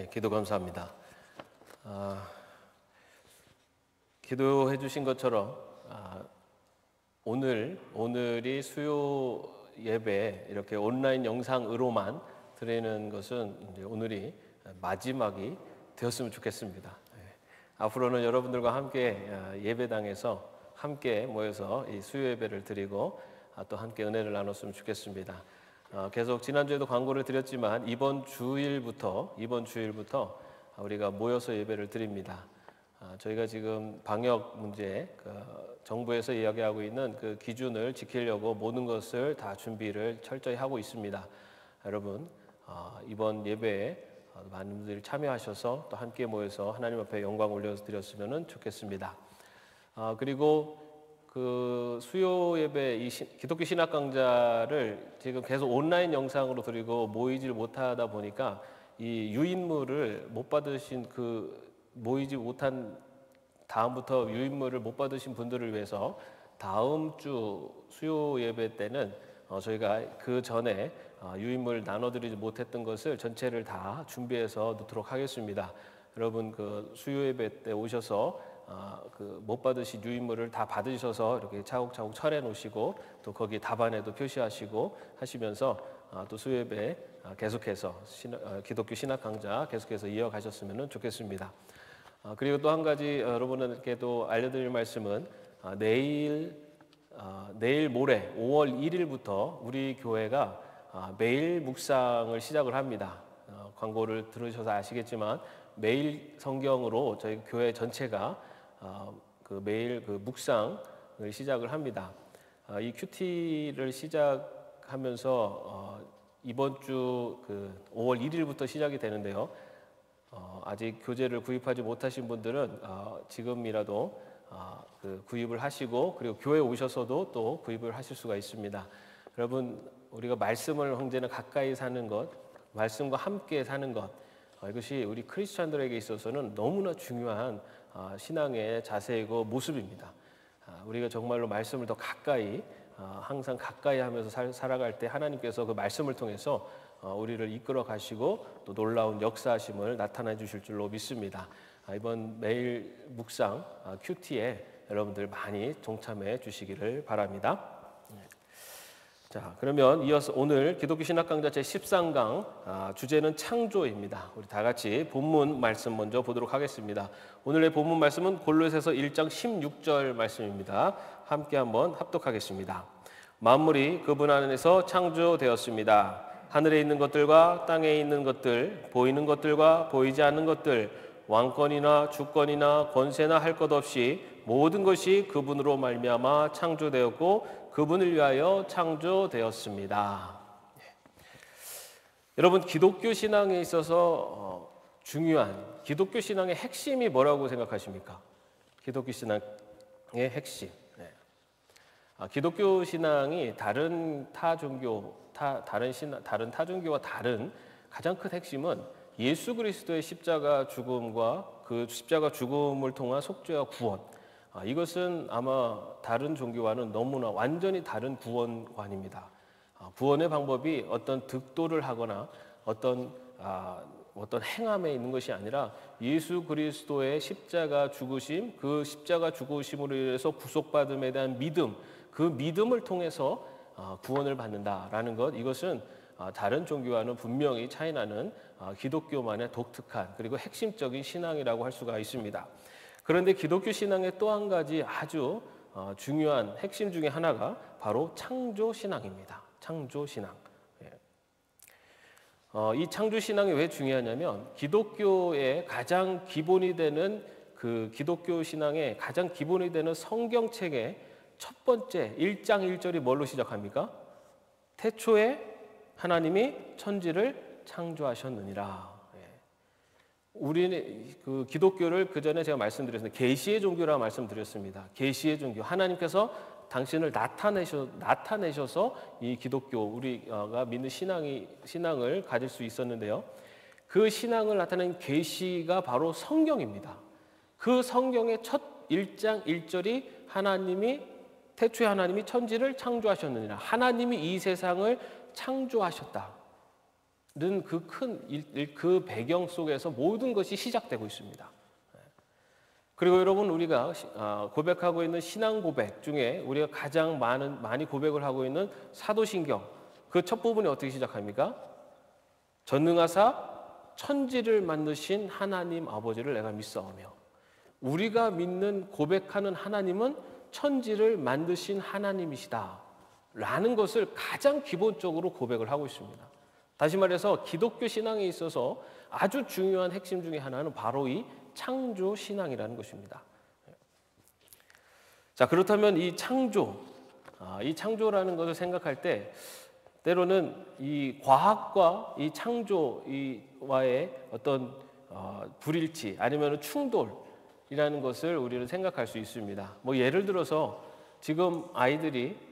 기도 감사합니다. 기도해 주신 것처럼 오늘이 수요 예배 이렇게 온라인 영상으로만 드리는 것은 이제 오늘이 마지막이 되었으면 좋겠습니다. 앞으로는 여러분들과 함께 예배당에서 함께 모여서 이 수요 예배를 드리고 또 함께 은혜를 나눴으면 좋겠습니다. 계속 지난주에도 광고를 드렸지만 이번 주일부터 우리가 모여서 예배를 드립니다. 저희가 지금 방역 문제, 정부에서 이야기하고 있는 그 기준을 지키려고 모든 것을 다 준비를 철저히 하고 있습니다. 여러분, 이번 예배에 많은 분들이 참여하셔서 또 함께 모여서 하나님 앞에 영광 올려드렸으면 좋겠습니다. 그리고 그 수요 예배 이 기독교 신학 강좌를 지금 계속 온라인 영상으로 드리고 모이지를 못하다 보니까 이 유인물을 못 받으신 모이지 못한 다음부터 유인물을 못 받으신 분들을 위해서 다음 주 수요 예배 때는 저희가 그 전에 유인물 나눠드리지 못했던 것을 전체를 다 준비해서 놓도록 하겠습니다. 여러분 그 수요 예배 때 오셔서 못 받으신 유인물을 다 받으셔서 이렇게 차곡차곡 철해 놓으시고 또 거기 답안에도 표시하시고 하시면서 또 수요 예배 계속해서 기독교 신학 강좌 계속해서 이어가셨으면 좋겠습니다. 그리고 또 한 가지 여러분들께도 알려드릴 말씀은 내일 모레 5월 1일부터 우리 교회가 매일 묵상을 시작을 합니다. 광고를 들으셔서 아시겠지만 매일 성경으로 저희 교회 전체가 매일 묵상을 시작을 합니다. 이 큐티를 시작하면서 이번 주 5월 1일부터 시작이 되는데요. 아직 교재를 구입하지 못하신 분들은 지금이라도 구입을 하시고 그리고 교회에 오셔서도 또 구입을 하실 수가 있습니다. 여러분 우리가 말씀을 언제나 가까이 사는 것, 말씀과 함께 사는 것, 이것이 우리 크리스찬들에게 있어서는 너무나 중요한 신앙의 자세이고 모습입니다. 우리가 정말로 말씀을 더 가까이 항상 가까이 하면서 살아갈 때 하나님께서 그 말씀을 통해서 우리를 이끌어 가시고 또 놀라운 역사하심을 나타내 주실 줄로 믿습니다. 이번 매일 묵상 큐티에 여러분들 많이 동참해 주시기를 바랍니다. 자, 그러면 이어서 오늘 기독교 신학 강좌 제13강 주제는 창조입니다. 우리 다 같이 본문 말씀 먼저 보도록 하겠습니다. 오늘의 본문 말씀은 골로새서 1장 16절 말씀입니다. 함께 한번 합독하겠습니다. 만물이 그분 안에서 창조되었습니다. 하늘에 있는 것들과 땅에 있는 것들, 보이는 것들과 보이지 않는 것들, 왕권이나 주권이나 권세나 할 것 없이 모든 것이 그분으로 말미암아 창조되었고 그분을 위하여 창조되었습니다. 여러분 기독교 신앙에 있어서 중요한 기독교 신앙의 핵심이 뭐라고 생각하십니까? 기독교 신앙의 핵심. 기독교 신앙이 다른 타 종교와 다른 가장 큰 핵심은 예수 그리스도의 십자가 죽음과 그 십자가 죽음을 통한 속죄와 구원. 이것은 아마 다른 종교와는 너무나 완전히 다른 구원관입니다. 구원의 방법이 어떤 득도를 하거나 어떤 행함에 있는 것이 아니라 예수 그리스도의 십자가 죽으심, 그 십자가 죽으심으로 인해서 구속받음에 대한 믿음, 그 믿음을 통해서 구원을 받는다라는 것, 이것은 다른 종교와는 분명히 차이나는 기독교만의 독특한 그리고 핵심적인 신앙이라고 할 수가 있습니다. 그런데 기독교 신앙의 또 한 가지 아주 중요한 핵심 중에 하나가 바로 창조신앙입니다. 창조신앙. 이 창조신앙이 왜 중요하냐면 기독교의 가장 기본이 되는 기독교 신앙의 가장 기본이 되는 성경책의 첫 번째 1장 1절이 뭘로 시작합니까? 태초에 하나님이 천지를 창조하셨느니라. 우리는 기독교를 그 전에 제가 말씀드렸습니다. 계시의 종교라고 말씀드렸습니다. 계시의 종교. 하나님께서 당신을 나타내셔서 이 기독교 우리가 믿는 신앙을 가질 수 있었는데요. 그 신앙을 나타낸 계시가 바로 성경입니다. 그 성경의 첫 1장 1절이 태초에 하나님이 천지를 창조하셨느니라. 하나님이 이 세상을 창조하셨다. 그 배경 속에서 모든 것이 시작되고 있습니다. 그리고 여러분, 우리가 고백하고 있는 신앙 고백 중에 우리가 가장 많이 고백을 하고 있는 사도신경, 그 첫 부분이 어떻게 시작합니까? 전능하사 천지를 만드신 하나님 아버지를 내가 믿사오며, 우리가 믿는 고백하는 하나님은 천지를 만드신 하나님이시다 라는 것을 가장 기본적으로 고백을 하고 있습니다. 다시 말해서 기독교 신앙에 있어서 아주 중요한 핵심 중에 하나는 바로 이 창조 신앙이라는 것입니다. 자, 그렇다면 이 창조라는 것을 생각할 때 때로는 이 과학과 이 창조와의 어떤 불일치 아니면 충돌이라는 것을 우리는 생각할 수 있습니다. 뭐 예를 들어서 지금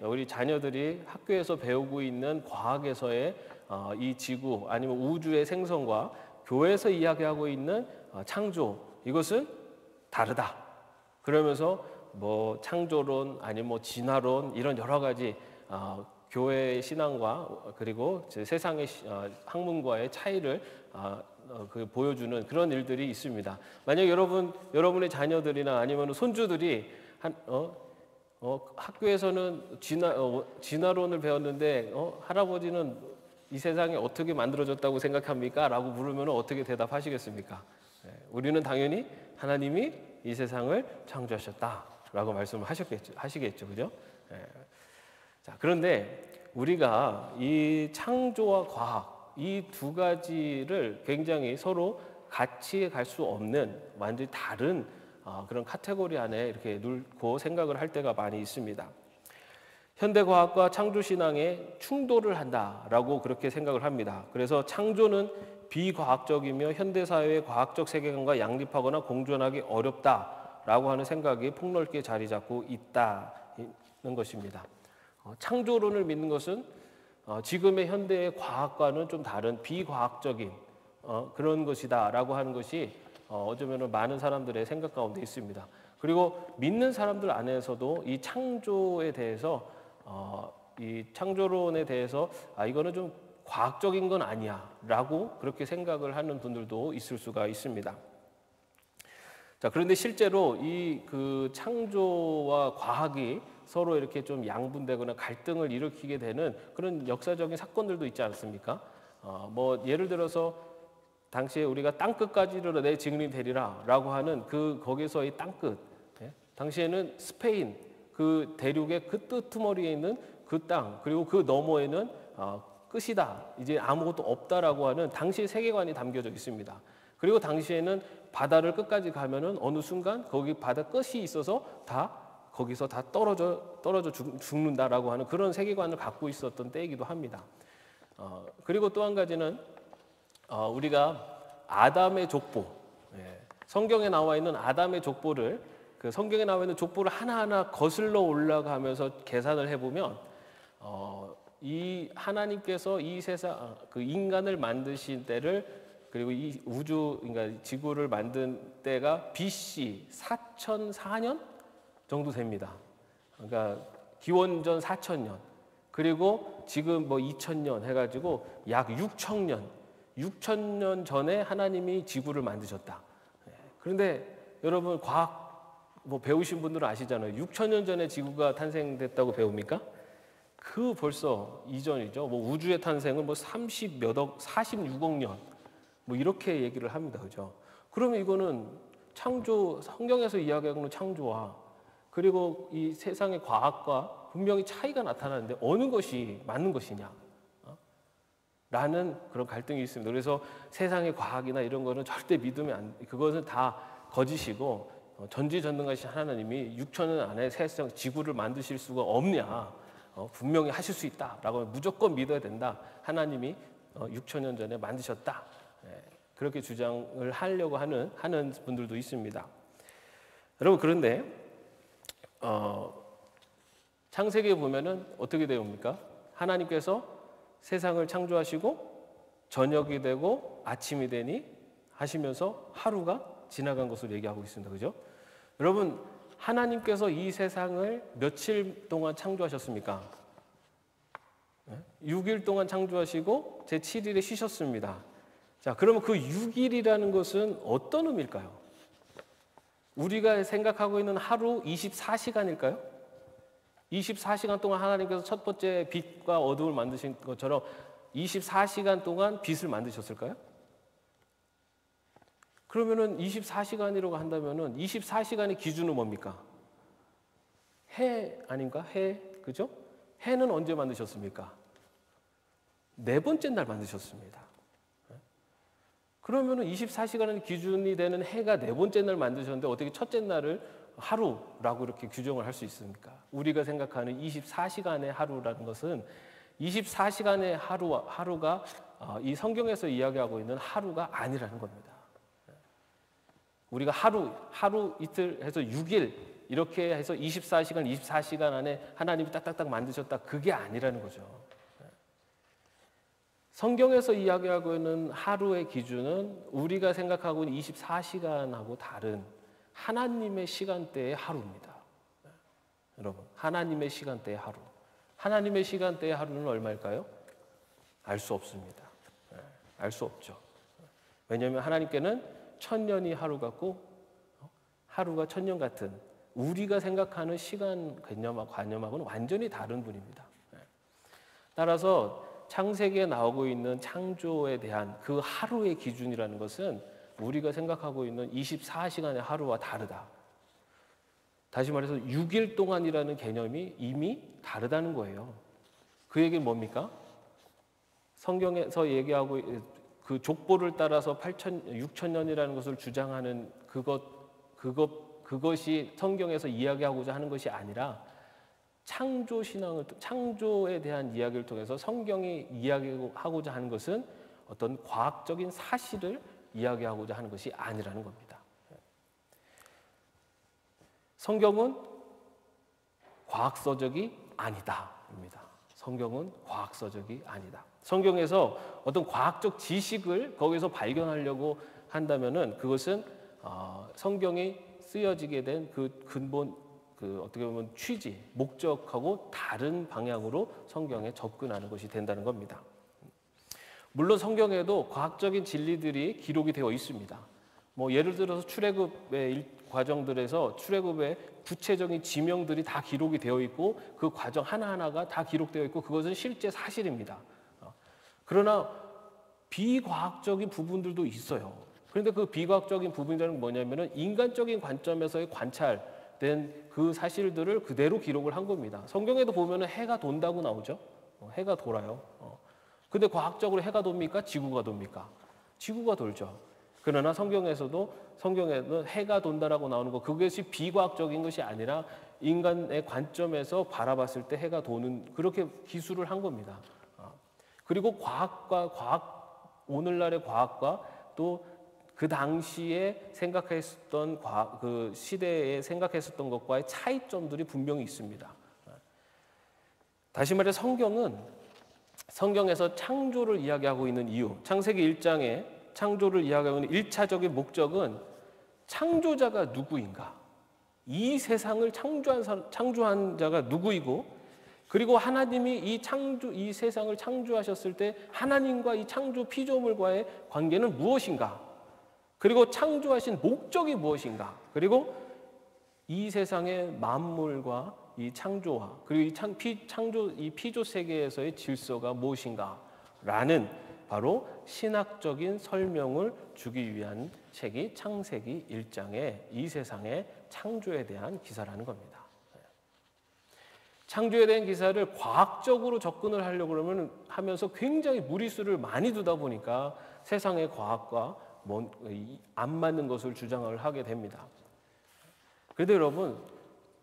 우리 자녀들이 학교에서 배우고 있는 과학에서의 이 지구 아니면 우주의 생성과 교회에서 이야기하고 있는 창조, 이것은 다르다. 그러면서 뭐 창조론 아니면 뭐 진화론 이런 여러 가지 교회의 신앙과 그리고 세상의 학문과의 차이를 보여주는 그런 일들이 있습니다. 만약 여러분의 자녀들이나 아니면 손주들이 학교에서는 진화론을 배웠는데 할아버지는 이 세상이 어떻게 만들어졌다고 생각합니까? 라고 물으면 어떻게 대답하시겠습니까? 우리는 당연히 하나님이 이 세상을 창조하셨다라고 말씀을 하시겠죠, 그죠? 자, 그런데 우리가 이 창조와 과학, 이 두 가지를 굉장히 서로 같이 갈 수 없는 완전히 다른 그런 카테고리 안에 이렇게 놓고 생각을 할 때가 많이 있습니다. 현대과학과 창조신앙에 충돌을 한다라고 그렇게 생각을 합니다. 그래서 창조는 비과학적이며 현대사회의 과학적 세계관과 양립하거나 공존하기 어렵다라고 하는 생각이 폭넓게 자리 잡고 있다는 것입니다. 창조론을 믿는 것은 지금의 현대의 과학과는 좀 다른 비과학적인 그런 것이다라고 하는 것이 어쩌면 많은 사람들의 생각 가운데 있습니다. 그리고 믿는 사람들 안에서도 이 창조에 대해서 이 창조론에 대해서 이거는 좀 과학적인 건 아니야라고 그렇게 생각을 하는 분들도 있을 수가 있습니다. 자, 그런데 실제로 이 그 창조와 과학이 서로 이렇게 좀 양분되거나 갈등을 일으키게 되는 그런 역사적인 사건들도 있지 않습니까? 뭐 예를 들어서 당시에 우리가 땅끝까지 이르러 내 증인이 되리라라고 하는 거기서의 땅끝, 당시에는 스페인 그 대륙의 그 뜨투머리에 있는 그 땅, 그리고 그 너머에는 끝이다, 이제 아무것도 없다라고 하는 당시의 세계관이 담겨져 있습니다. 그리고 당시에는 바다를 끝까지 가면은 어느 순간 거기 바다 끝이 있어서 거기서 다 떨어져 죽는다라고 하는 그런 세계관을 갖고 있었던 때이기도 합니다. 그리고 또 한 가지는 우리가 아담의 족보, 성경에 나와 있는 아담의 족보를 그 성경에 나와 있는 족보를 하나하나 거슬러 올라가면서 계산을 해보면 이 하나님께서 이 세상 그 인간을 만드신 때를, 그리고 이 우주 그러니까 지구를 만든 때가 BC 4004년 정도 됩니다. 그러니까 기원전 4000년, 그리고 지금 뭐 2000년 해가지고 약 6000년 전에 하나님이 지구를 만드셨다. 그런데 여러분 과학 뭐 배우신 분들은 아시잖아요. 6000년 전에 지구가 탄생됐다고 배웁니까? 그 벌써 이전이죠. 뭐 우주의 탄생은 뭐 46억 년 뭐 이렇게 얘기를 합니다. 그죠? 그러면 이거는 창조, 성경에서 이야기하는 창조와 그리고 이 세상의 과학과 분명히 차이가 나타나는데 어느 것이 맞는 것이냐? 라는 그런 갈등이 있습니다. 그래서 세상의 과학이나 이런 거는 절대 믿으면 그것은 다 거짓이고 전지전능하신 하나님이 6천년 안에 세상 지구를 만드실 수가 없냐? 분명히 하실 수 있다라고 무조건 믿어야 된다. 하나님이 6천년 전에 만드셨다. 그렇게 주장을 하려고 하는 분들도 있습니다. 여러분, 그런데 창세기에 보면은 어떻게 되옵니까? 하나님께서 세상을 창조하시고 저녁이 되고 아침이 되니 하시면서 하루가 지나간 것을 얘기하고 있습니다. 그죠? 여러분, 하나님께서 이 세상을 며칠 동안 창조하셨습니까? 6일 동안 창조하시고 제7일에 쉬셨습니다. 자, 그러면 그 6일이라는 것은 어떤 의미일까요? 우리가 생각하고 있는 하루 24시간일까요? 24시간 동안 하나님께서 첫 번째 빛과 어둠을 만드신 것처럼 24시간 동안 빛을 만드셨을까요? 그러면은 24시간이라고 한다면은 24시간의 기준은 뭡니까? 해 아닌가? 해, 그죠? 해는 언제 만드셨습니까? 네 번째 날 만드셨습니다. 그러면은 24시간의 기준이 되는 해가 네 번째 날 만드셨는데 어떻게 첫째 날을 하루라고 이렇게 규정을 할 수 있습니까? 우리가 생각하는 24시간의 하루라는 것은 24시간의 하루가 이 성경에서 이야기하고 있는 하루가 아니라는 겁니다. 우리가 하루 이틀 해서 6일 이렇게 해서 24시간 안에 하나님이 딱딱딱 만드셨다, 그게 아니라는 거죠. 성경에서 이야기하고 있는 하루의 기준은 우리가 생각하고 있는 24시간하고 다른 하나님의 시간대의 하루입니다. 여러분, 하나님의 시간대의 하루. 하나님의 시간대의 하루는 얼마일까요? 알 수 없습니다. 알 수 없죠. 왜냐하면 하나님께는 천년이 하루 같고 하루가 천년 같은 우리가 생각하는 시간 관념하고는 완전히 다른 분입니다. 따라서 창세기에 나오고 있는 창조에 대한 그 하루의 기준이라는 것은 우리가 생각하고 있는 24시간의 하루와 다르다. 다시 말해서 6일 동안이라는 개념이 이미 다르다는 거예요. 그 얘기는 뭡니까? 성경에서 얘기하고 그 족보를 따라서 6,000년이라는 것을 주장하는 그것이 성경에서 이야기하고자 하는 것이 아니라 창조에 대한 이야기를 통해서 성경이 이야기하고자 하는 것은 어떤 과학적인 사실을 이야기하고자 하는 것이 아니라는 겁니다. 성경은 과학서적이 아니다입니다. 성경은 과학서적이 아니다. 성경에서 어떤 과학적 지식을 거기서 발견하려고 한다면은 그것은 성경이 쓰여지게 된 그 근본 어떻게 보면 취지, 목적하고 다른 방향으로 성경에 접근하는 것이 된다는 겁니다. 물론 성경에도 과학적인 진리들이 기록이 되어 있습니다. 뭐 예를 들어서 출애굽의 과정들에서 출애굽의 구체적인 지명들이 다 기록이 되어 있고 그 과정 하나하나가 다 기록되어 있고 그것은 실제 사실입니다. 그러나 비과학적인 부분들도 있어요. 그런데 그 비과학적인 부분들은 뭐냐면은 인간적인 관점에서의 관찰된 그 사실들을 그대로 기록을 한 겁니다. 성경에도 보면은 해가 돈다고 나오죠. 해가 돌아요. 근데 과학적으로 해가 돕니까? 지구가 돕니까? 지구가 돌죠. 그러나 성경에는 해가 돈다라고 나오는 거, 그것이 비과학적인 것이 아니라 인간의 관점에서 바라봤을 때 해가 도는, 그렇게 기술을 한 겁니다. 그리고 오늘날의 과학과 또 그 당시에 생각했던 그 시대에 생각했었던 것과의 차이점들이 분명히 있습니다. 다시 말해 성경에서 창조를 이야기하고 있는 이유, 창세기 1장에 창조를 이야기하고 있는 1차적인 목적은 창조자가 누구인가, 이 세상을 창조한 자가 누구이고, 그리고 하나님이 이 세상을 창조하셨을 때 하나님과 이 창조 피조물과의 관계는 무엇인가, 그리고 창조하신 목적이 무엇인가, 그리고 이 세상의 만물과 이 창조와 그리고 이 피조 세계에서의 질서가 무엇인가라는 바로 신학적인 설명을 주기 위한 책이 창세기 1장의 이 세상의 창조에 대한 기사라는 겁니다. 창조에 대한 기사를 과학적으로 접근을 하려고 하면서 굉장히 무리수를 많이 두다 보니까 세상의 과학과 안 맞는 것을 주장을 하게 됩니다. 그런데 여러분,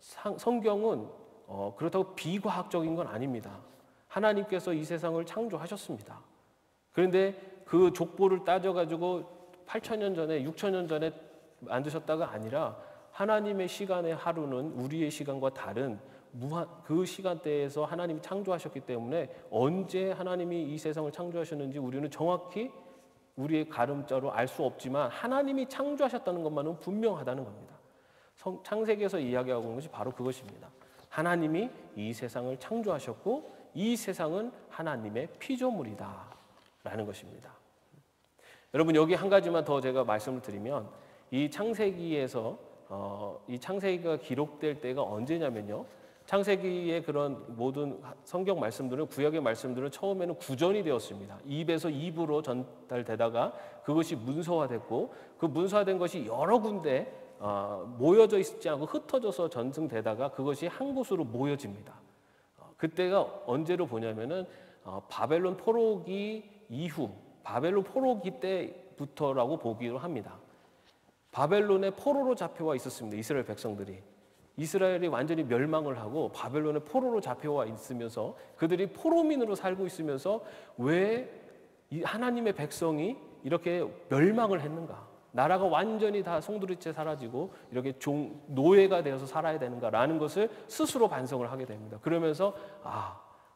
성경은 그렇다고 비과학적인 건 아닙니다. 하나님께서 이 세상을 창조하셨습니다. 그런데 그 족보를 따져가지고 8,000년 전에 6,000년 전에 만드셨다가 아니라 하나님의 시간의 하루는 우리의 시간과 다른 그 시간대에서 하나님이 창조하셨기 때문에 언제 하나님이 이 세상을 창조하셨는지 우리는 정확히 우리의 가름자로 알 수 없지만 하나님이 창조하셨다는 것만은 분명하다는 겁니다. 창세기에서 이야기하고 있는 것이 바로 그것입니다. 하나님이 이 세상을 창조하셨고 이 세상은 하나님의 피조물이다라는 것입니다. 여러분 여기 한 가지만 더 제가 말씀을 드리면 이 창세기에서 이 창세기가 기록될 때가 언제냐면요. 창세기의 그런 모든 성경 말씀들은 구약의 말씀들은 처음에는 구전이 되었습니다. 입에서 입으로 전달되다가 그것이 문서화됐고 그 문서화된 것이 여러 군데 모여져 있지 않고 흩어져서 전승되다가 그것이 한 곳으로 모여집니다. 그때가 언제로 보냐면은 바벨론 포로기 이후 바벨론 포로기 때부터라고 보기로 합니다. 바벨론의 포로로 잡혀와 있었습니다. 이스라엘 백성들이. 이스라엘이 완전히 멸망을 하고 바벨론의 포로로 잡혀와 있으면서 그들이 포로민으로 살고 있으면서 왜 하나님의 백성이 이렇게 멸망을 했는가? 나라가 완전히 다 송두리째 사라지고 이렇게 노예가 되어서 살아야 되는가라는 것을 스스로 반성을 하게 됩니다. 그러면서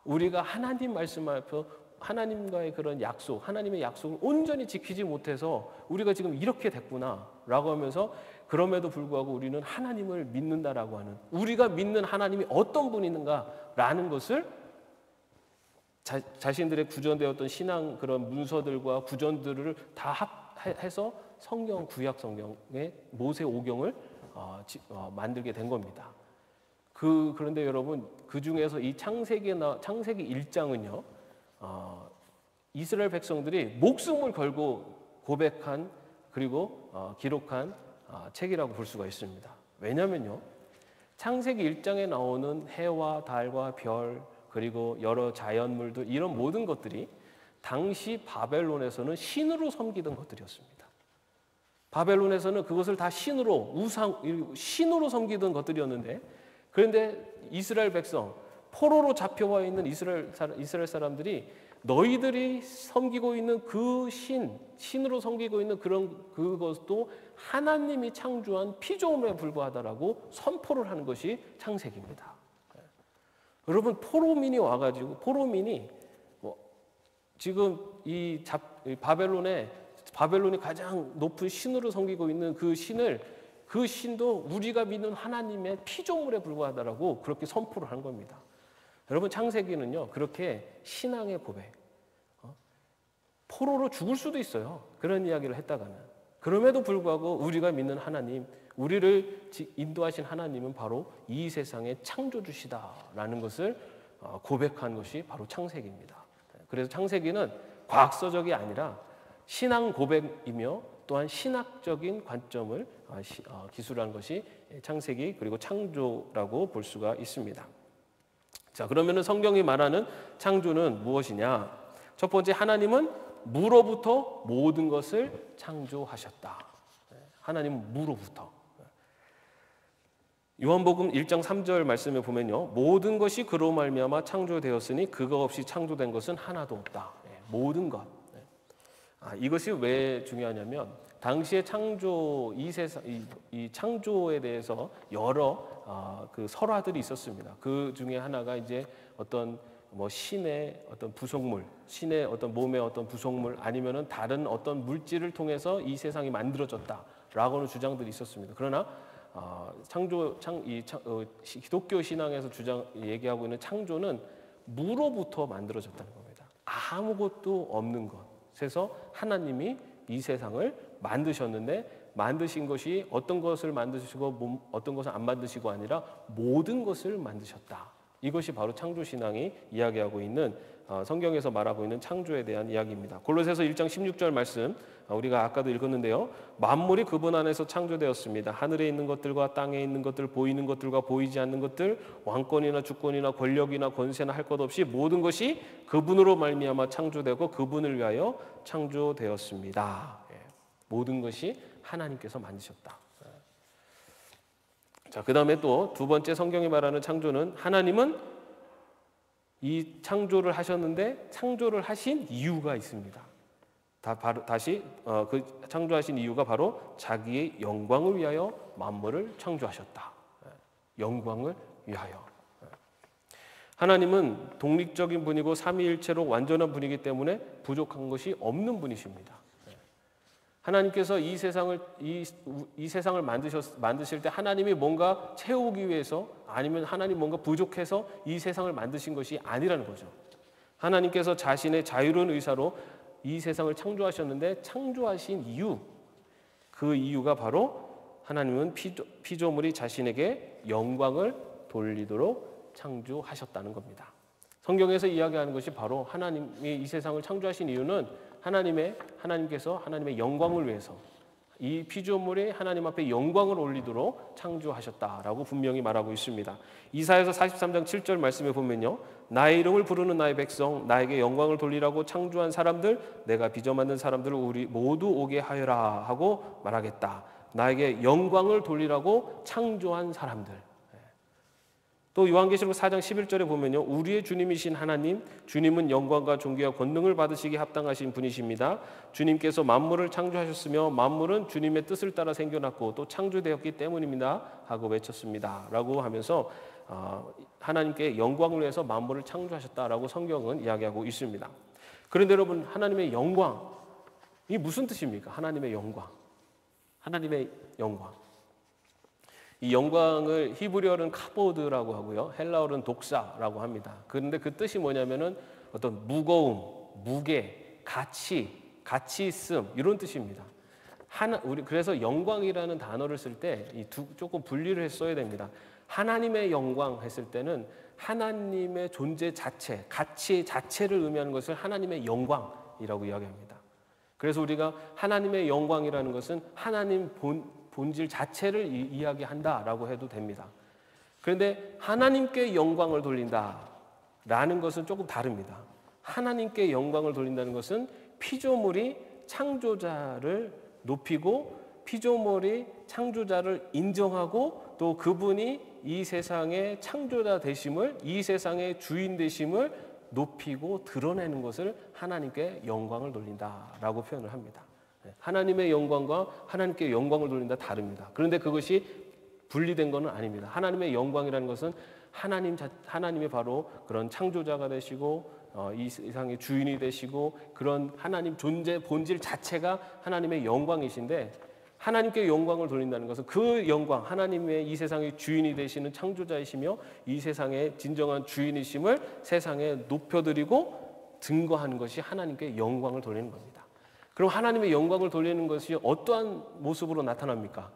우리가 하나님 말씀 앞에 하나님과의 그런 약속, 하나님의 약속을 온전히 지키지 못해서 우리가 지금 이렇게 됐구나라고 하면서 그럼에도 불구하고 우리는 하나님을 믿는다라고 하는 우리가 믿는 하나님이 어떤 분인가라는 것을 자신들의 구전되었던 신앙 그런 문서들과 구전들을 다 합해서 성경 구약 성경의 모세 오경을 만들게 된 겁니다. 그런데 여러분 그 중에서 이 창세기 1장은요. 이스라엘 백성들이 목숨을 걸고 고백한 그리고 기록한 책이라고 볼 수가 있습니다. 왜냐면요. 창세기 1장에 나오는 해와 달과 별 그리고 여러 자연물들 이런 모든 것들이 당시 바벨론에서는 신으로 섬기던 것들이었습니다. 바벨론에서는 그것을 다 신으로 신으로 섬기던 것들이었는데 그런데 이스라엘 백성 포로로 잡혀와 있는 이스라엘 사람들이 너희들이 섬기고 있는 그 신으로 섬기고 있는 그것도 하나님이 창조한 피조물에 불과하다라고 선포를 하는 것이 창세기입니다. 여러분 포로민이 와가지고 포로민이 지금 이 바벨론이 가장 높은 신으로 섬기고 있는 그 신도 우리가 믿는 하나님의 피조물에 불과하다라고 그렇게 선포를 한 겁니다. 여러분 창세기는요 그렇게 신앙의 고백 포로로 죽을 수도 있어요. 그런 이야기를 했다가는 그럼에도 불구하고 우리가 믿는 하나님 우리를 인도하신 하나님은 바로 이 세상의 창조주시다라는 것을 고백한 것이 바로 창세기입니다. 그래서 창세기는 과학서적이 아니라 신앙 고백이며 또한 신학적인 관점을 기술한 것이 창세기 그리고 창조라고 볼 수가 있습니다. 자, 그러면은 성경이 말하는 창조는 무엇이냐? 첫 번째, 하나님은 무로부터 모든 것을 창조하셨다. 하나님은 무로부터. 요한복음 1장 3절 말씀에 보면요. 모든 것이 그로 말미암아 창조되었으니 그거 없이 창조된 것은 하나도 없다. 모든 것. 이것이 왜 중요하냐면 당시의 창조 이 창조에 대해서 여러 그 설화들이 있었습니다. 그 중에 하나가 이제 어떤 신의 어떤 부속물, 신의 어떤 몸의 어떤 부속물 아니면은 다른 어떤 물질을 통해서 이 세상이 만들어졌다라고는 주장들이 있었습니다. 그러나 기독교 신앙에서 얘기하고 있는 창조는 무로부터 만들어졌다는 겁니다. 아무것도 없는 것에서 하나님이 이 세상을 만드셨는데 만드신 것이 어떤 것을 만드시고 어떤 것을 안 만드시고 아니라 모든 것을 만드셨다. 이것이 바로 창조신앙이 이야기하고 있는 성경에서 말하고 있는 창조에 대한 이야기입니다. 골로새서 1장 16절 말씀 우리가 아까도 읽었는데요. 만물이 그분 안에서 창조되었습니다. 하늘에 있는 것들과 땅에 있는 것들, 보이는 것들과 보이지 않는 것들, 왕권이나 주권이나 권력이나 권세나 할 것 없이 모든 것이 그분으로 말미암아 창조되고 그분을 위하여 창조되었습니다. 모든 것이 하나님께서 만드셨다. 자, 그 다음에 또 두 번째 성경이 말하는 창조는 하나님은 이 창조를 하셨는데 창조를 하신 이유가 있습니다. 그 창조하신 이유가 바로 자기의 영광을 위하여 만물을 창조하셨다. 영광을 위하여. 하나님은 독립적인 분이고 삼위일체로 완전한 분이기 때문에 부족한 것이 없는 분이십니다. 하나님께서 이 세상을 만드실 때 하나님이 뭔가 채우기 위해서 아니면 하나님 뭔가 부족해서 이 세상을 만드신 것이 아니라는 거죠. 하나님께서 자신의 자유로운 의사로 이 세상을 창조하셨는데 창조하신 이유, 그 이유가 바로 하나님은 피조물이 자신에게 영광을 돌리도록 창조하셨다는 겁니다. 성경에서 이야기하는 것이 바로 하나님이 이 세상을 창조하신 이유는 하나님께서 하나님의 영광을 위해서 이 피조물이 하나님 앞에 영광을 올리도록 창조하셨다라고 분명히 말하고 있습니다. 이사야서 43장 7절 말씀에 보면요, 나의 이름을 부르는 나의 백성, 나에게 영광을 돌리라고 창조한 사람들, 내가 빚어 만든 사람들을 우리 모두 오게 하여라 하고 말하겠다. 나에게 영광을 돌리라고 창조한 사람들. 또 요한계시록 4장 11절에 보면요, 우리의 주님이신 하나님, 주님은 영광과 존귀와 권능을 받으시기에 합당하신 분이십니다. 주님께서 만물을 창조하셨으며 만물은 주님의 뜻을 따라 생겨났고 또 창조되었기 때문입니다 하고 외쳤습니다 라고 하면서 하나님께 영광을 위해서 만물을 창조하셨다라고 성경은 이야기하고 있습니다. 그런데 여러분, 하나님의 영광, 이 무슨 뜻입니까? 하나님의 영광, 하나님의 영광. 이 영광을 히브리어는 카보드라고 하고요, 헬라어는 독사라고 합니다. 그런데 그 뜻이 뭐냐면은 어떤 무거움, 무게, 가치 있음, 이런 뜻입니다. 그래서 영광이라는 단어를 쓸 때 조금 분리를 해서 써야 됩니다. 하나님의 영광 했을 때는 하나님의 존재 자체, 가치 자체를 의미하는 것을 하나님의 영광이라고 이야기합니다. 그래서 우리가 하나님의 영광이라는 것은 하나님 본질 자체를 이야기한다라고 해도 됩니다. 그런데 하나님께 영광을 돌린다라는 것은 조금 다릅니다. 하나님께 영광을 돌린다는 것은 피조물이 창조자를 높이고 피조물이 창조자를 인정하고 또 그분이 이 세상의 창조자 되심을, 이 세상의 주인 되심을 높이고 드러내는 것을 하나님께 영광을 돌린다라고 표현을 합니다. 하나님의 영광과 하나님께 영광을 돌린다 다릅니다. 그런데 그것이 분리된 것은 아닙니다. 하나님의 영광이라는 것은 하나님이 바로 그런 창조자가 되시고 이 세상의 주인이 되시고 그런 하나님 존재 본질 자체가 하나님의 영광이신데, 하나님께 영광을 돌린다는 것은 그 영광, 하나님의 이 세상의 주인이 되시는 창조자이시며 이 세상의 진정한 주인이심을 세상에 높여드리고 증거하는 것이 하나님께 영광을 돌리는 겁니다. 그럼 하나님의 영광을 돌리는 것이 어떠한 모습으로 나타납니까?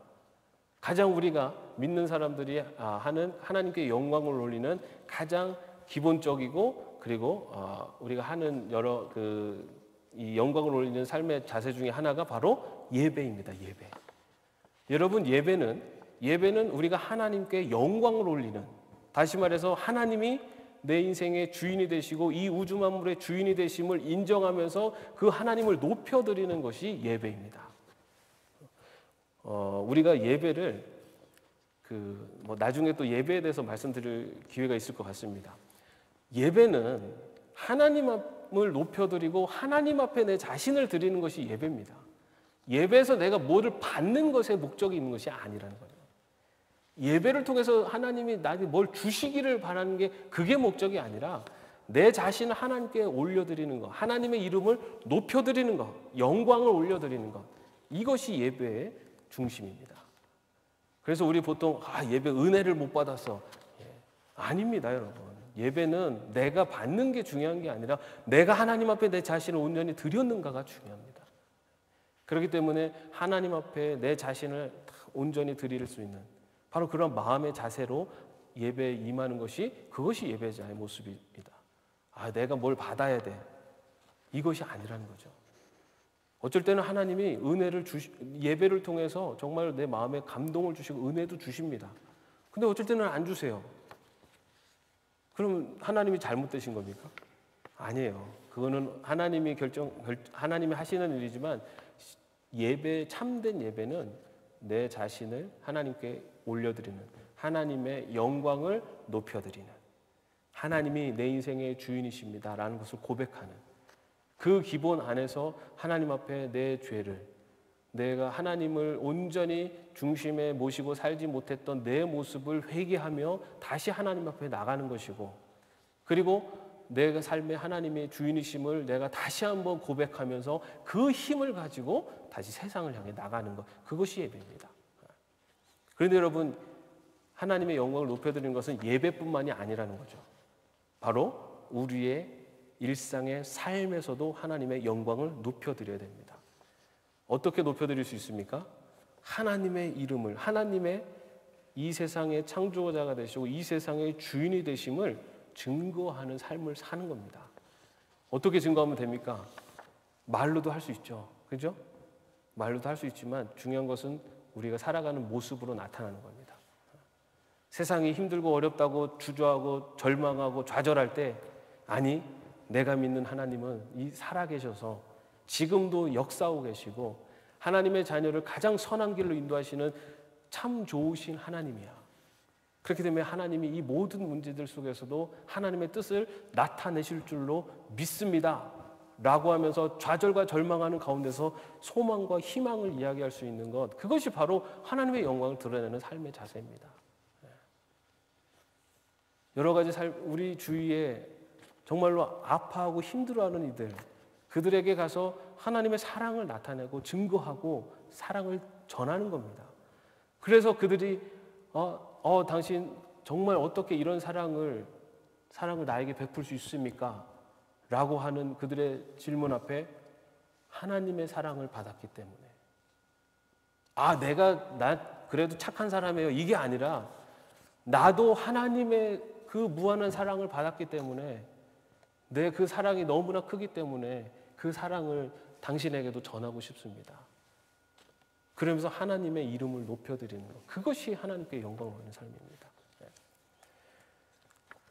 가장 우리가 믿는 사람들이 하는 하나님께 영광을 올리는 가장 기본적이고 그리고 우리가 하는 여러 이 영광을 올리는 삶의 자세 중에 하나가 바로 예배입니다. 예배. 여러분, 예배는 우리가 하나님께 영광을 올리는, 다시 말해서 하나님이 내 인생의 주인이 되시고 이 우주 만물의 주인이 되심을 인정하면서 그 하나님을 높여드리는 것이 예배입니다. 우리가 예배를 나중에 또 예배에 대해서 말씀드릴 기회가 있을 것 같습니다. 예배는 하나님을 높여드리고 하나님 앞에 내 자신을 드리는 것이 예배입니다. 예배에서 내가 뭐를 받는 것에 목적이 있는 것이 아니라는 거예요. 예배를 통해서 하나님이 나에게 뭘 주시기를 바라는 게 그게 목적이 아니라 내 자신을 하나님께 올려드리는 것, 하나님의 이름을 높여드리는 것, 영광을 올려드리는 것, 이것이 예배의 중심입니다. 그래서 우리 보통 예배 은혜를 못 받았어. 아닙니다, 여러분. 예배는 내가 받는 게 중요한 게 아니라 내가 하나님 앞에 내 자신을 온전히 드렸는가가 중요합니다. 그렇기 때문에 하나님 앞에 내 자신을 온전히 드릴 수 있는 바로 그런 마음의 자세로 예배에 임하는 그것이 예배자의 모습입니다. 내가 뭘 받아야 돼. 이것이 아니라는 거죠. 어쩔 때는 하나님이 예배를 통해서 정말 내 마음에 감동을 주시고 은혜도 주십니다. 근데 어쩔 때는 안 주세요. 그럼 하나님이 잘못되신 겁니까? 아니에요. 그거는 하나님이 하시는 일이지만 참된 예배는 내 자신을 하나님께 올려드리는, 하나님의 영광을 높여드리는, 하나님이 내 인생의 주인이십니다라는 것을 고백하는 그 기본 안에서 하나님 앞에 내 죄를, 내가 하나님을 온전히 중심에 모시고 살지 못했던 내 모습을 회개하며 다시 하나님 앞에 나가는 것이고, 그리고 내 삶의 하나님의 주인이심을 내가 다시 한번 고백하면서 그 힘을 가지고 다시 세상을 향해 나가는 것, 그것이 예배입니다. 그런데 여러분, 하나님의 영광을 높여드리는 것은 예배뿐만이 아니라는 거죠. 바로 우리의 일상의 삶에서도 하나님의 영광을 높여드려야 됩니다. 어떻게 높여드릴 수 있습니까? 하나님의 이름을, 하나님의 이 세상의 창조자가 되시고 이 세상의 주인이 되심을 증거하는 삶을 사는 겁니다. 어떻게 증거하면 됩니까? 말로도 할 수 있죠. 그죠? 말로도 할 수 있지만 중요한 것은 우리가 살아가는 모습으로 나타나는 겁니다. 세상이 힘들고 어렵다고 주저하고 절망하고 좌절할 때, 아니, 내가 믿는 하나님은 이 살아계셔서 지금도 역사하고 계시고 하나님의 자녀를 가장 선한 길로 인도하시는 참 좋으신 하나님이야. 그렇기 때문에 하나님이 이 모든 문제들 속에서도 하나님의 뜻을 나타내실 줄로 믿습니다 라고 하면서 좌절과 절망하는 가운데서 소망과 희망을 이야기할 수 있는 것, 그것이 바로 하나님의 영광을 드러내는 삶의 자세입니다. 여러 가지 우리 주위에 정말로 아파하고 힘들어하는 이들, 그들에게 가서 하나님의 사랑을 나타내고 증거하고 사랑을 전하는 겁니다. 그래서 그들이 당신 정말 어떻게 이런 사랑을 나에게 베풀 수 있습니까? 라고 하는 그들의 질문 앞에 하나님의 사랑을 받았기 때문에, 나 그래도 착한 사람이에요, 이게 아니라 나도 하나님의 그 무한한 사랑을 받았기 때문에, 내 그 사랑이 너무나 크기 때문에 그 사랑을 당신에게도 전하고 싶습니다. 그러면서 하나님의 이름을 높여드리는 것, 그것이 하나님께 영광을 얻는 삶입니다.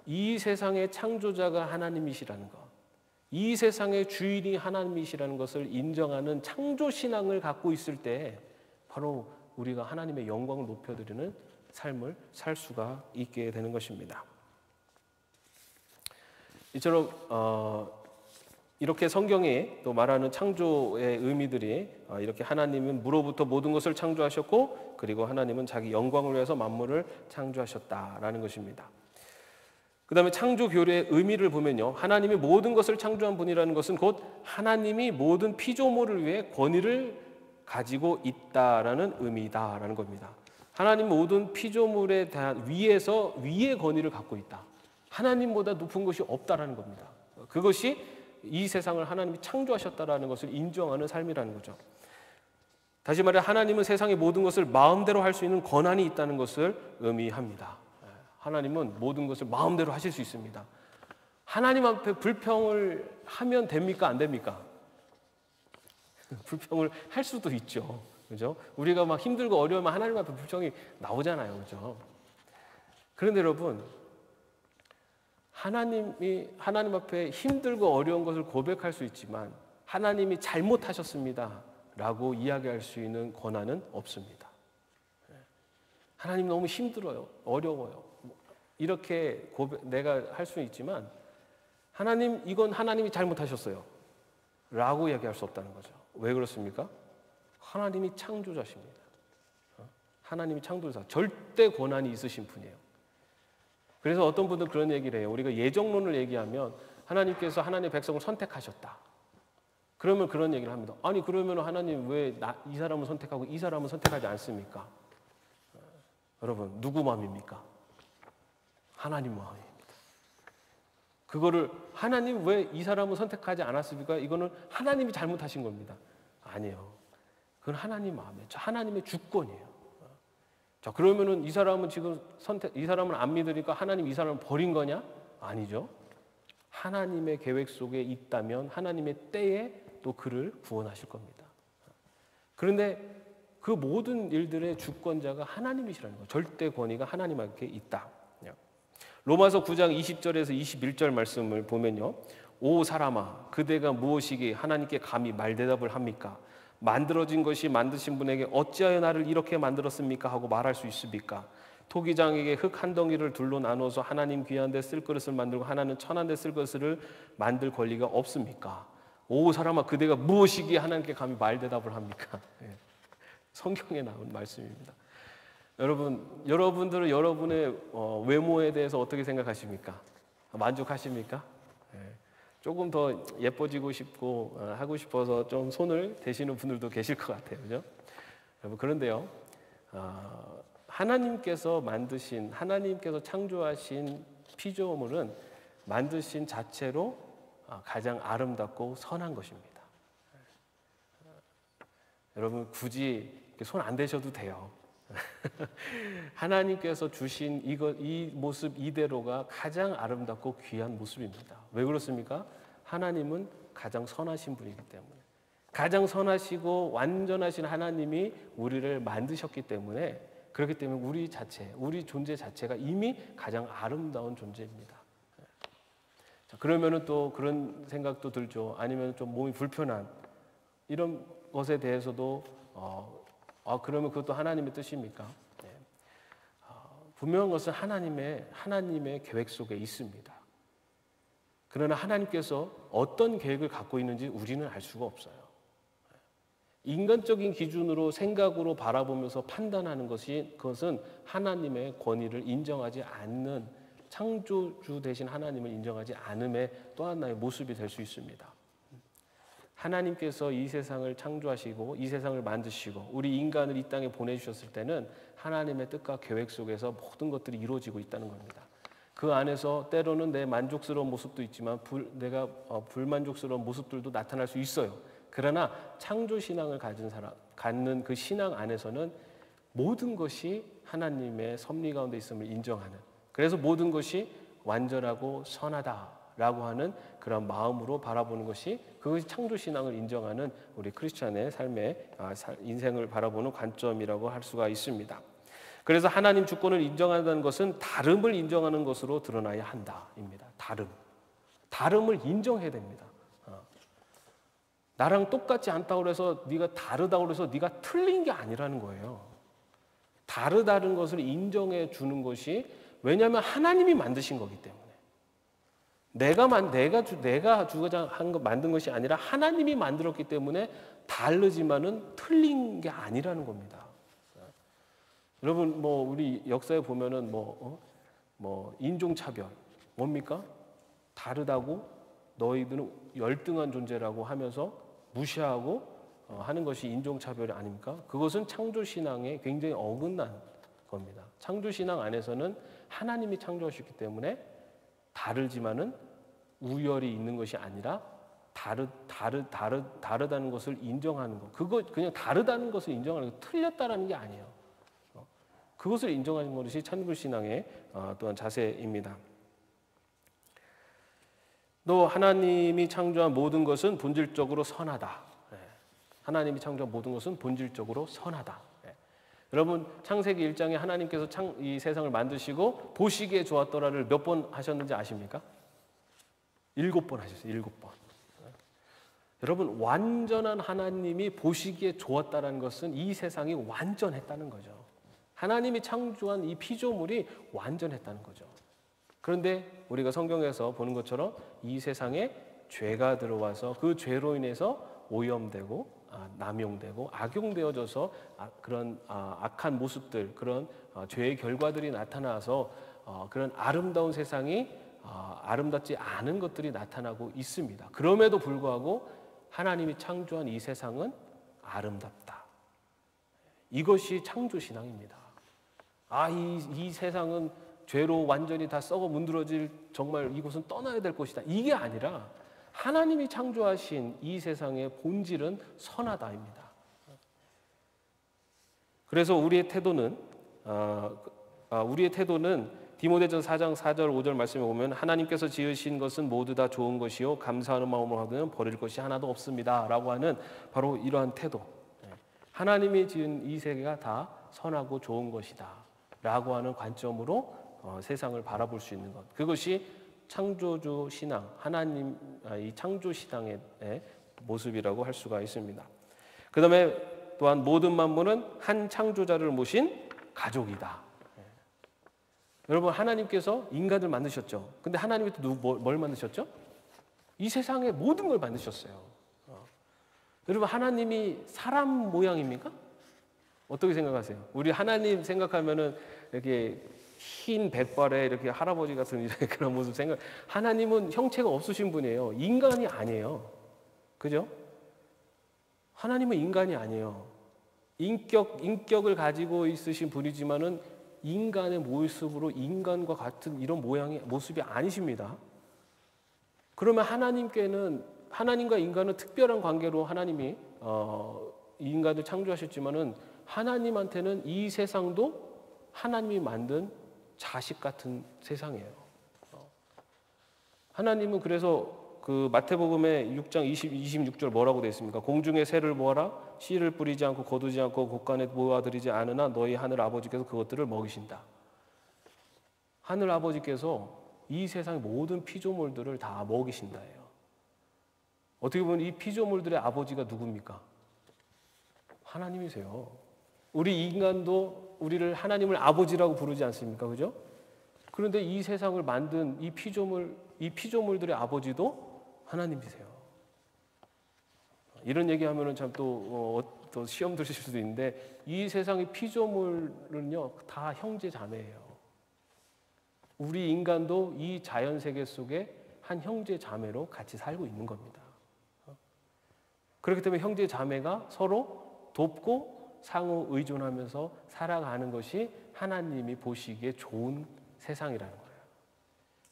이 세상의 창조자가 하나님이시라는 것, 이 세상의 주인이 하나님이시라는 것을 인정하는 창조신앙을 갖고 있을 때 바로 우리가 하나님의 영광을 높여드리는 삶을 살 수가 있게 되는 것입니다. 이처럼 이렇게 성경이 또 말하는 창조의 의미들이 이렇게 하나님은 무로부터 모든 것을 창조하셨고, 그리고 하나님은 자기 영광을 위해서 만물을 창조하셨다라는 것입니다. 그 다음에 창조 교리의 의미를 보면요, 하나님이 모든 것을 창조한 분이라는 것은 곧 하나님이 모든 피조물을 위해 권위를 가지고 있다라는 의미다라는 겁니다. 하나님 모든 피조물에 대한 위의 권위를 갖고 있다. 하나님보다 높은 것이 없다라는 겁니다. 그것이 이 세상을 하나님이 창조하셨다라는 것을 인정하는 삶이라는 거죠. 다시 말해 하나님은 세상의 모든 것을 마음대로 할 수 있는 권한이 있다는 것을 의미합니다. 하나님은 모든 것을 마음대로 하실 수 있습니다. 하나님 앞에 불평을 하면 됩니까? 안 됩니까? 불평을 할 수도 있죠. 그죠? 우리가 막 힘들고 어려우면 하나님 앞에 불평이 나오잖아요. 그죠? 그런데 여러분, 하나님 앞에 힘들고 어려운 것을 고백할 수 있지만 하나님이 잘못하셨습니다 라고 이야기할 수 있는 권한은 없습니다. 하나님 너무 힘들어요, 어려워요, 이렇게 내가 할 수는 있지만 하나님, 이건 하나님이 잘못하셨어요 라고 이야기할 수 없다는 거죠. 왜 그렇습니까? 하나님이 창조자십니다. 하나님이 창조자, 절대 권한이 있으신 분이에요. 그래서 어떤 분들은 그런 얘기를 해요. 우리가 예정론을 얘기하면 하나님께서 하나님의 백성을 선택하셨다. 그러면 그런 얘기를 합니다. 아니, 그러면 하나님 왜 이 사람을 선택하고 이 사람을 선택하지 않습니까? 여러분, 누구 마음입니까? 하나님 마음입니다. 그거를 하나님 왜 이 사람을 선택하지 않았습니까? 이거는 하나님이 잘못하신 겁니다. 아니에요. 그건 하나님 마음이에요. 하나님의 주권이에요. 자, 그러면은 이 사람은 지금 이 사람을 안 믿으니까 하나님 이 사람을 버린 거냐? 아니죠. 하나님의 계획 속에 있다면 하나님의 때에 또 그를 구원하실 겁니다. 그런데 그 모든 일들의 주권자가 하나님이시라는 거예요. 절대 권위가 하나님께 있다. 로마서 9장 20절에서 21절 말씀을 보면요, 오 사람아, 그대가 무엇이기에 하나님께 감히 말대답을 합니까? 만들어진 것이 만드신 분에게 어찌하여 나를 이렇게 만들었습니까? 하고 말할 수 있습니까? 토기장에게 흙 한 덩이를 둘로 나눠서 하나님 귀한 데 쓸 그릇을 만들고 하나는 천한 데 쓸 그릇을 만들 권리가 없습니까? 오 사람아, 그대가 무엇이기에 하나님께 감히 말대답을 합니까? 성경에 나온 말씀입니다. 여러분들은 여러분의 외모에 대해서 어떻게 생각하십니까? 만족하십니까? 조금 더 예뻐지고 싶고 하고 싶어서 좀 손을 대시는 분들도 계실 것 같아요, 그죠? 여러분 그런데요, 하나님께서 창조하신 피조물은 만드신 자체로 가장 아름답고 선한 것입니다. 여러분 굳이 손 안 대셔도 돼요. 하나님께서 주신 이 모습 이대로가 가장 아름답고 귀한 모습입니다. 왜 그렇습니까? 하나님은 가장 선하신 분이기 때문에, 가장 선하시고 완전하신 하나님이 우리를 만드셨기 때문에, 그렇기 때문에 우리 존재 자체가 이미 가장 아름다운 존재입니다. 자, 그러면은 또 그런 생각도 들죠. 아니면 좀 몸이 불편한 이런 것에 대해서도 그러면 그것도 하나님의 뜻입니까? 네. 분명한 것은 하나님의 계획 속에 있습니다. 그러나 하나님께서 어떤 계획을 갖고 있는지 우리는 알 수가 없어요. 인간적인 기준으로 생각으로 바라보면서 판단하는 그것은 하나님의 권위를 인정하지 않는, 창조주 되신 하나님을 인정하지 않음의 또 하나의 모습이 될 수 있습니다. 하나님께서 이 세상을 창조하시고 이 세상을 만드시고 우리 인간을 이 땅에 보내주셨을 때는 하나님의 뜻과 계획 속에서 모든 것들이 이루어지고 있다는 겁니다. 그 안에서 때로는 내 만족스러운 모습도 있지만 내가 불만족스러운 모습들도 나타날 수 있어요. 그러나 창조신앙을 갖는 그 신앙 안에서는 모든 것이 하나님의 섭리 가운데 있음을 인정하는, 그래서 모든 것이 완전하고 선하다라고 하는 그런 마음으로 바라보는 것이, 그것이 창조신앙을 인정하는 우리 크리스찬의 삶의 인생을 바라보는 관점이라고 할 수가 있습니다. 그래서 하나님 주권을 인정한다는 것은 다름을 인정하는 것으로 드러나야 한다입니다. 다름을 인정해야 됩니다. 나랑 똑같지 않다고 해서 네가 다르다고 해서 네가 틀린 게 아니라는 거예요. 다르다는 것을 인정해 주는 것이, 왜냐하면 하나님이 만드신 거기 때문에, 내가 만든 것이 아니라 하나님이 만들었기 때문에 다르지만은 틀린 게 아니라는 겁니다. 여러분 우리 역사에 보면은 인종차별 뭡니까? 다르다고 너희들은 열등한 존재라고 하면서 무시하고 하는 것이 인종차별이 아닙니까? 그것은 창조신앙에 굉장히 어긋난 겁니다. 창조신앙 안에서는 하나님이 창조하셨기 때문에 다르지만은 우열이 있는 것이 아니라 다르다는 것을 인정하는 것. 그냥 다르다는 것을 인정하는 것, 틀렸다라는 게 아니에요. 그것을 인정하는 것이 창조신앙의 또한 자세입니다. 또 하나님이 창조한 모든 것은 본질적으로 선하다. 하나님이 창조한 모든 것은 본질적으로 선하다. 여러분 창세기 1장에 하나님께서 이 세상을 만드시고 보시기에 좋았더라를 몇 번 하셨는지 아십니까? 7번 하셨어요. 7번. 여러분 완전한 하나님이 보시기에 좋았다는 것은 이 세상이 완전했다는 거죠. 하나님이 창조한 이 피조물이 완전했다는 거죠. 그런데 우리가 성경에서 보는 것처럼 이 세상에 죄가 들어와서 그 죄로 인해서 오염되고 남용되고 악용되어져서 그런 악한 모습들, 그런 죄의 결과들이 나타나서 그런 아름다운 세상이 아름답지 않은 것들이 나타나고 있습니다. 그럼에도 불구하고 하나님이 창조한 이 세상은 아름답다. 이것이 창조신앙입니다. 이 세상은 죄로 완전히 다 썩어 문드러질, 정말 이곳은 떠나야 될 것이다. 이게 아니라 하나님이 창조하신 이 세상의 본질은 선하다입니다. 그래서 우리의 태도는 디모데전서 4장 4절 5절 말씀에 보면 하나님께서 지으신 것은 모두 다 좋은 것이요 감사하는 마음으로 하면 버릴 것이 하나도 없습니다 라고 하는 바로 이러한 태도, 하나님이 지은 이 세계가 다 선하고 좋은 것이다 라고 하는 관점으로 세상을 바라볼 수 있는 것, 그것이 창조주 신앙, 이 창조 신앙의 모습이라고 할 수가 있습니다. 그 다음에 또한 모든 만물은 한 창조자를 모신 가족이다. 여러분 하나님께서 인간을 만드셨죠. 근데 하나님이 또 뭘 만드셨죠? 이 세상의 모든 걸 만드셨어요. 여러분 하나님이 사람 모양입니까? 어떻게 생각하세요? 우리 하나님 생각하면은 이렇게 흰 백발에 이렇게 할아버지 같은 그런 모습 생각. 하나님은 형체가 없으신 분이에요. 인간이 아니에요. 그죠? 하나님은 인간이 아니에요. 인격을 가지고 있으신 분이지만은 인간의 모습으로 인간과 같은 이런 모습이 아니십니다. 그러면 하나님과 인간은 특별한 관계로 하나님이 인간을 창조하셨지만은 하나님한테는 이 세상도 하나님이 만든 자식 같은 세상이에요. 하나님은 그래서 그 마태복음의 6장 26절 뭐라고 되어 있습니까? 공중의 새를 모아라 씨를 뿌리지 않고 거두지 않고 곳간에 모아들이지 않으나 너희 하늘 아버지께서 그것들을 먹이신다. 하늘 아버지께서 이 세상의 모든 피조물들을 다 먹이신다예요. 어떻게 보면 이 피조물들의 아버지가 누굽니까? 하나님이세요. 우리 인간도 우리를 하나님을 아버지라고 부르지 않습니까? 그죠? 그런데 이 세상을 만든 이 피조물들의 아버지도 하나님이세요. 이런 얘기하면은 참 또 시험 드실 수도 있는데 이 세상의 피조물은요 다 형제 자매예요. 우리 인간도 이 자연 세계 속에 한 형제 자매로 같이 살고 있는 겁니다. 그렇기 때문에 형제 자매가 서로 돕고 상호 의존하면서 살아가는 것이 하나님이 보시기에 좋은 세상이라는 거예요.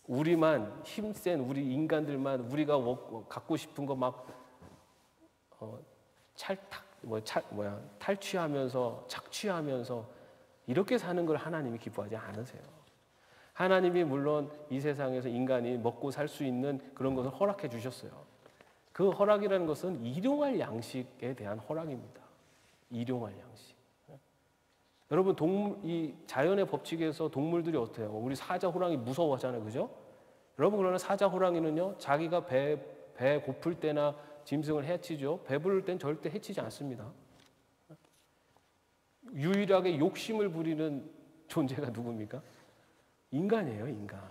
우리만 힘센 우리 인간들만 우리가 갖고 싶은 거 막 탈취하면서 착취하면서 이렇게 사는 걸 하나님이 기뻐하지 않으세요. 하나님이 물론 이 세상에서 인간이 먹고 살 수 있는 그런 것을 허락해 주셨어요. 그 허락이라는 것은 일용할 양식에 대한 허락입니다. 일용할 양식. 여러분 이 자연의 법칙에서 동물들이 어때요? 우리 사자, 호랑이 무서워하잖아요, 그죠? 여러분 그러나 사자, 호랑이는요 자기가 배 고플 때나 짐승을 해치죠. 배부를 땐 절대 해치지 않습니다. 유일하게 욕심을 부리는 존재가 누굽니까? 인간이에요, 인간.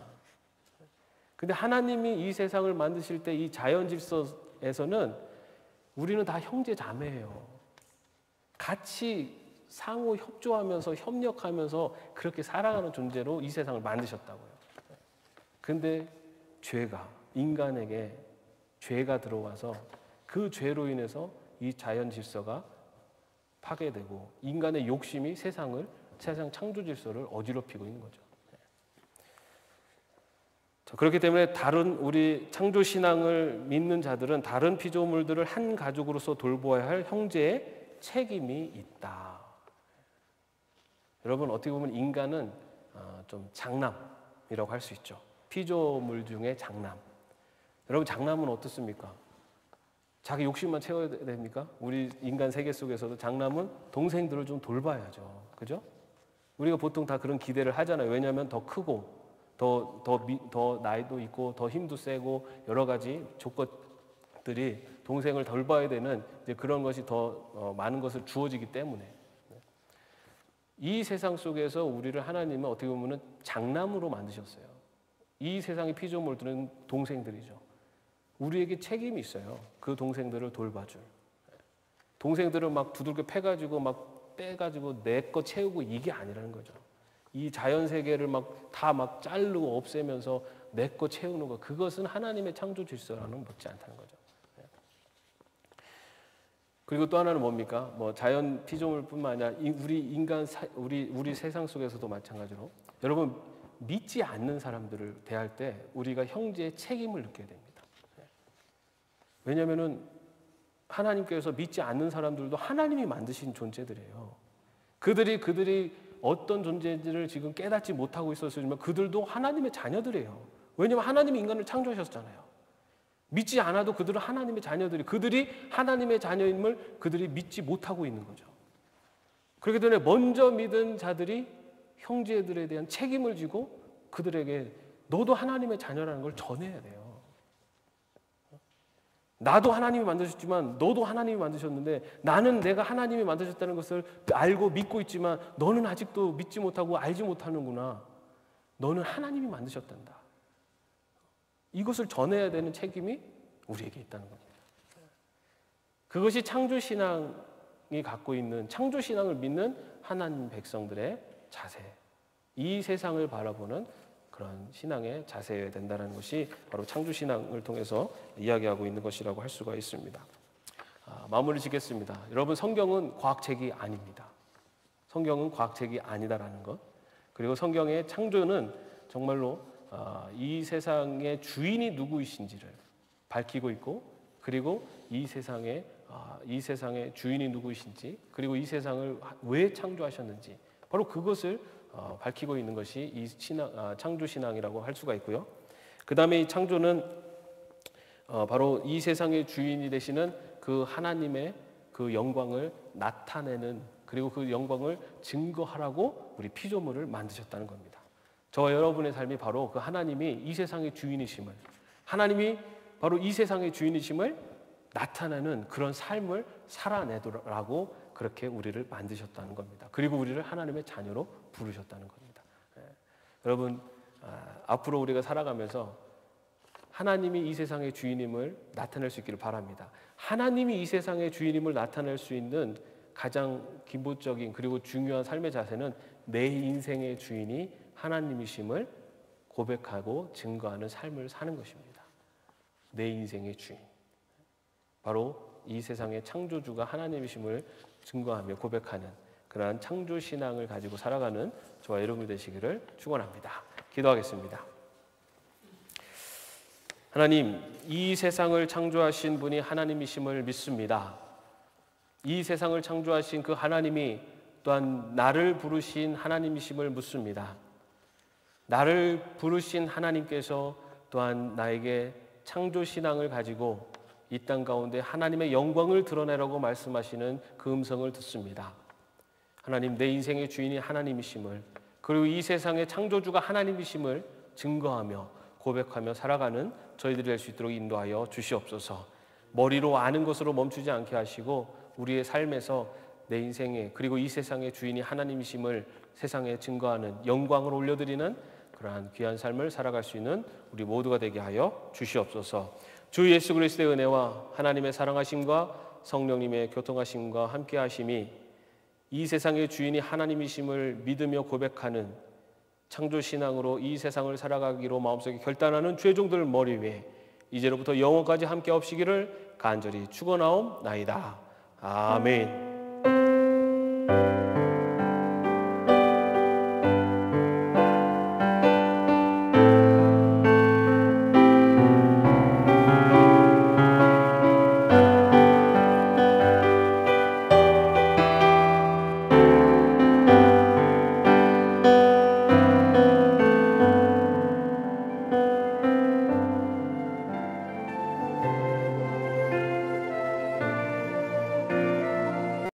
근데 하나님이 이 세상을 만드실 때 이 자연 질서에서는 우리는 다 형제 자매예요. 같이 상호 협조하면서 협력하면서 그렇게 살아가는 존재로 이 세상을 만드셨다고요. 근데 인간에게 죄가 들어와서 그 죄로 인해서 이 자연 질서가 파괴되고 인간의 욕심이 세상 창조 질서를 어지럽히고 있는 거죠. 그렇기 때문에 다른 우리 창조 신앙을 믿는 자들은 다른 피조물들을 한 가족으로서 돌보아야 할 형제의 책임이 있다. 여러분 어떻게 보면 인간은 좀 장남이라고 할 수 있죠. 피조물 중에 장남. 여러분 장남은 어떻습니까? 자기 욕심만 채워야 됩니까? 우리 인간 세계 속에서도 장남은 동생들을 좀 돌봐야죠. 그죠? 우리가 보통 다 그런 기대를 하잖아요. 왜냐하면 더 크고 더 나이도 있고 더 힘도 세고 여러 가지 조건들이 동생을 돌봐야 되는 이제 그런 것이 더 많은 것을 주어지기 때문에 이 세상 속에서 우리를 하나님은 어떻게 보면 장남으로 만드셨어요. 이 세상의 피조물들은 동생들이죠. 우리에게 책임이 있어요. 그 동생들을 돌봐줄. 동생들을 막 두들겨 패가지고 막 빼가지고 내 거 채우고 이게 아니라는 거죠. 이 자연 세계를 다 자르고 없애면서 내 거 채우는 거 그것은 하나님의 창조 질서와는 맞지 않다는 거죠. 그리고 또 하나는 뭡니까? 자연 피조물뿐만 아니라 우리 세상 속에서도 마찬가지로 여러분 믿지 않는 사람들을 대할 때 우리가 형제의 책임을 느껴야 됩니다. 왜냐하면은 하나님께서 믿지 않는 사람들도 하나님이 만드신 존재들이에요. 그들이 어떤 존재들을 지금 깨닫지 못하고 있었지만 그들도 하나님의 자녀들이에요. 왜냐하면 하나님이 인간을 창조하셨잖아요. 믿지 않아도 그들은 하나님의 자녀들이 그들이 하나님의 자녀임을 그들이 믿지 못하고 있는 거죠. 그렇기 때문에 먼저 믿은 자들이 형제들에 대한 책임을 지고 그들에게 너도 하나님의 자녀라는 걸 전해야 돼요. 나도 하나님이 만드셨지만 너도 하나님이 만드셨는데 나는 내가 하나님이 만드셨다는 것을 알고 믿고 있지만 너는 아직도 믿지 못하고 알지 못하는구나. 너는 하나님이 만드셨단다. 이것을 전해야 되는 책임이 우리에게 있다는 겁니다. 그것이 창조신앙이 갖고 있는 창조신앙을 믿는 하나님 백성들의 자세인 이 세상을 바라보는 그런 신앙의 자세여야 된다는 것이 바로 창조신앙을 통해서 이야기하고 있는 것이라고 할 수가 있습니다. 마무리 짓겠습니다. 여러분, 성경은 과학책이 아닙니다. 성경은 과학책이 아니다라는 것, 그리고 성경의 창조는 정말로 이 세상의 주인이 누구이신지를 밝히고 있고, 그리고 이 세상의 주인이 누구이신지, 그리고 이 세상을 왜 창조하셨는지, 바로 그것을 밝히고 있는 것이 이 창조신앙이라고 할 수가 있고요. 그 다음에 이 창조는 바로 이 세상의 주인이 되시는 그 하나님의 그 영광을 나타내는, 그리고 그 영광을 증거하라고 우리 피조물을 만드셨다는 겁니다. 저와 여러분의 삶이 바로 그 하나님이 이 세상의 주인이심을, 하나님이 바로 이 세상의 주인이심을 나타내는 그런 삶을 살아내도라고 그렇게 우리를 만드셨다는 겁니다. 그리고 우리를 하나님의 자녀로 부르셨다는 겁니다. 여러분, 앞으로 우리가 살아가면서 하나님이 이 세상의 주인임을 나타낼 수 있기를 바랍니다. 하나님이 이 세상의 주인임을 나타낼 수 있는 가장 기본적인 그리고 중요한 삶의 자세는 내 인생의 주인이 하나님이심을 고백하고 증거하는 삶을 사는 것입니다. 내 인생의 주인, 바로 이 세상의 창조주가 하나님이심을 증거하며 고백하는 그러한 창조신앙을 가지고 살아가는 저와 여러분이 되시기를 축원합니다. 기도하겠습니다. 하나님, 이 세상을 창조하신 분이 하나님이심을 믿습니다. 이 세상을 창조하신 그 하나님이 또한 나를 부르신 하나님이심을 묻습니다. 나를 부르신 하나님께서 또한 나에게 창조신앙을 가지고 이 땅 가운데 하나님의 영광을 드러내라고 말씀하시는 그 음성을 듣습니다. 하나님, 내 인생의 주인이 하나님이심을, 그리고 이 세상의 창조주가 하나님이심을 증거하며 고백하며 살아가는 저희들이 될 수 있도록 인도하여 주시옵소서. 머리로 아는 것으로 멈추지 않게 하시고 우리의 삶에서 내 인생에, 그리고 이 세상의 주인이 하나님이심을 세상에 증거하는, 영광을 올려드리는 그러한 귀한 삶을 살아갈 수 있는 우리 모두가 되게 하여 주시옵소서. 주 예수 그리스도의 은혜와 하나님의 사랑하심과 성령님의 교통하심과 함께하심이 이 세상의 주인이 하나님이심을 믿으며 고백하는 창조신앙으로 이 세상을 살아가기로 마음속에 결단하는 죄종들 머리 위에 이제로부터 영원까지 함께 없시기를 간절히 축원하옵나이다. 아멘.